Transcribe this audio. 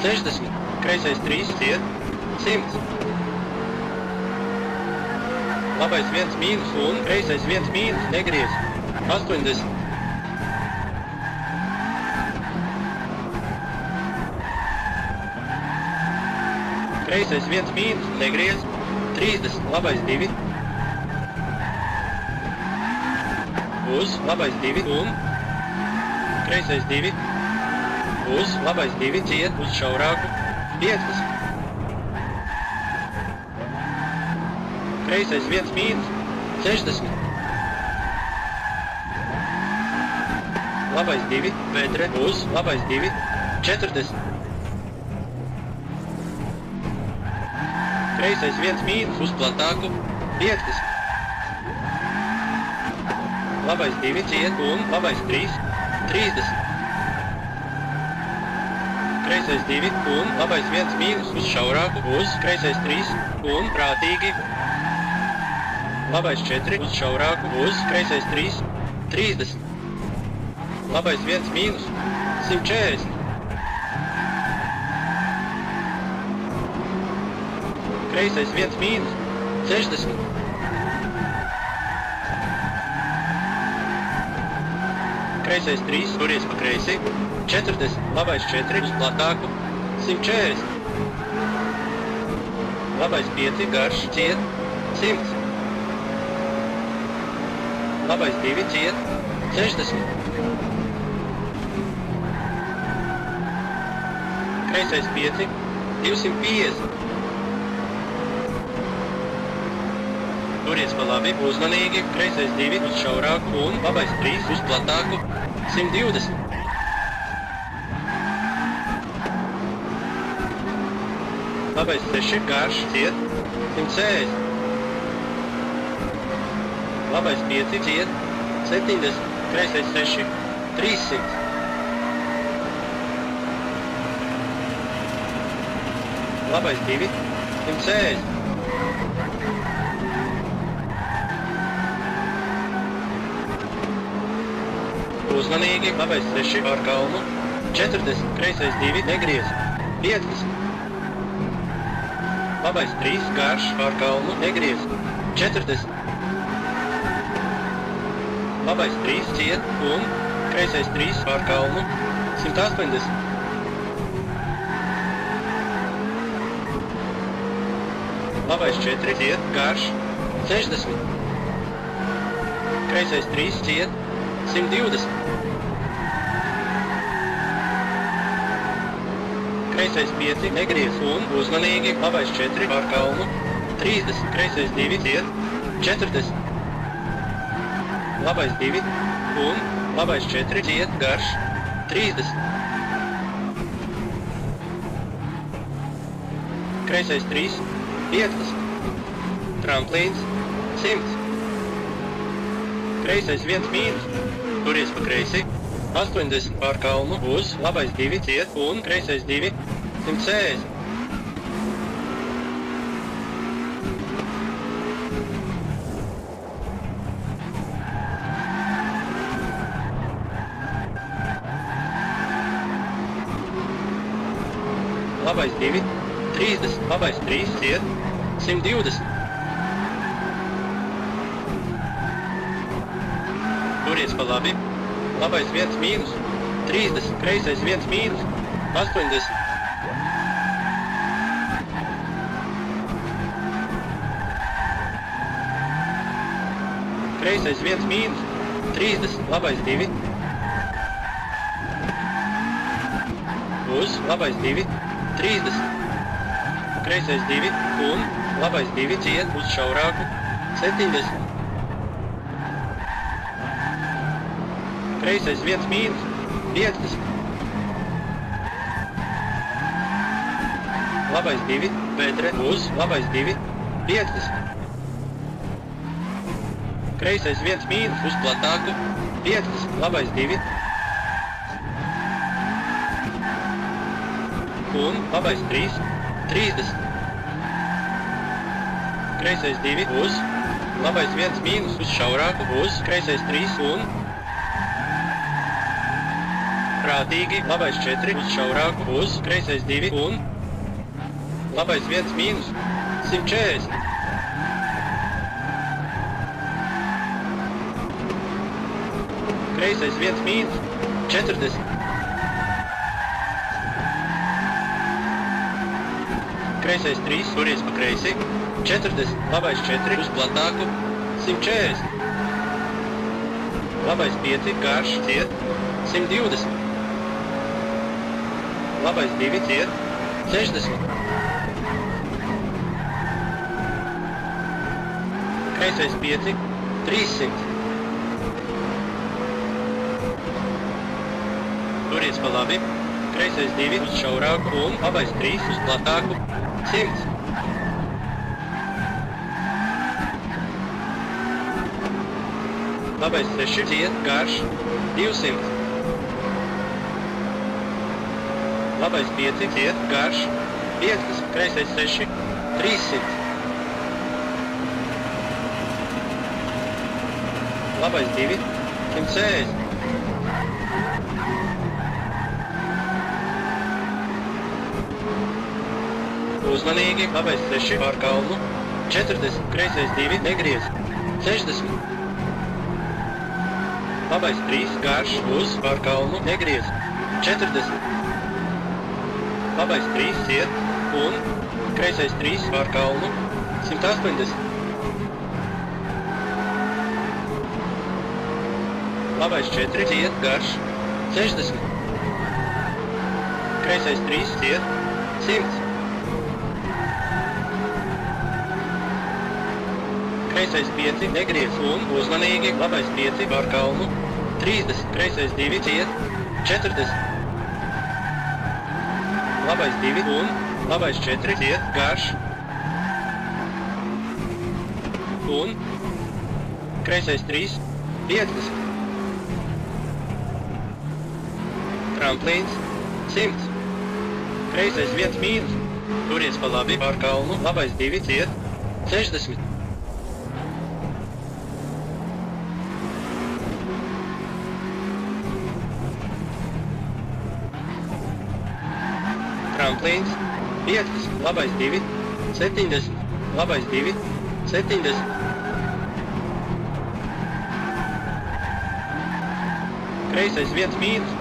60, kreisais 3, ciet, 100. Labais 1 mīnus un kreisais 1 mīnus, negriez, 80. Kreisais 1 mīnus, negriez, 30, labais 2. Uz, labais 2 un kreisais 2. Uz, labais 2, ciet, uz šaurāku, 50. Kreisais 1 mīnus, 60. Labais 2, vētre, uz, labais 2, 40. Kreisais 1 mīnus, uz platāku, 50. Labais 2, ciet, un labais 3, 30. Kreisais 2 un labais 1 mīnus, uz šaurāku, uz kreisais 3 un prātīgi. Labais 4, uz šaurāku, uz kreisais 3, 30. Labais 1 mīnus, 140. Kreisais 1 mīnus, 60. Kreisais 3, turies pa kreisi, 40. Labais 4, uz platāku, 140. Labais 5, garš, ciet, 100. Labais 2, ciet, 60. Kreisais 5, 250. Turies pa labi, uzmanīgi, kreisais 2 uz šaurāku un labais 3 uz platāku, 120. Labais 6, garš, ciet, 160. Labais 5, ciet, 70. Kreisais 6, 300. Labais 2, 160. Uzmanīgi, labais 6 pār kalnu, 40, kreisais 2, negriez, 50. Labais 3, garš, pār kalnu, negriez, 40. Labais 3, ciet, un kreisais 3, pār kalnu, 180. Labais 4, ciet, garš, 60. Kreisais 3, ciet, 120. Kreisais 5, negriez un uzmanīgi, labais 4 pār kalnu, 30, kreisais 2, ciet, 40. Labais 2 un labais 4, ciet, garš, 30. Kreisais 3, 50. Tramplīns, 100. Kreisais 1 mīnus, turies pa kreisi, 80 pār kalnu, uz labais 2, ciet, un kreisais 2, 160. Labais 2, 30, labais 3, ciet, 120. Turies pa labi, labais 1 mīnus, 30, kreisais 1 mīnus, 80. Kreisais 1 mīnus, 30, labais 2. Uz, labais 2, 30. Kreisais 2 un labais 2, ciet, uz šaurāku, 70. Kreisais 1 mīnus, 50. Labais 2, vētre, uz, labais 2, 50. Kreisais 1 mīnus, uz platāku, 50. Labais 2. Un labais 3, 30. Kreisais 2, uz, labais 1 mīnus, uz šaurāku, uz, kreisais 3 un prātīgi, labais 4 uz šaurāku, uz, kreisais 2 un labais 1 mīnus, 140. Kreisais 1 mīnus, 40. Kreisais 3, turies pa kreisi, 40. Labais 4 uz platāku, 140. Labais 5, garš, ciet, 120. Labais 2, ciet, 60. Kreisais 5, 300. Turies pa labi, kreisais 2 uz šaurāku un labais 3 uz platāku, 100. Labais 6, ciet, garš, 200. Labais 5, ciet, garš, 50. Kreisais 6, 300. Labais 2, 160. Uzmanīgi, labais 6 pār kalnu, 40, kreisais 2 negriez, 60. Labais 3 garš uz pār kalnu negriez, 40. Labais 3 ciet un kreisais 3 pār kalnu, 180. Labais 4 ciet garš, 60. Kreisais 3 ciet, 100. Kreisais 5 negriez un uzmanīgi, labais 5 pār kalnu, 30, kreisais 2 ciet, 40. Labais 2 un labais 4 ciet, garš. Un kreisais 3, 50. Tramplīns, 100. Kreisais 1 mīnus, turies pa labi pār kalnu, labais 2 ciet, 60. Tramplīns, 50, labais 2, 70, labais 2, 70. Kreisais 1 mīnus,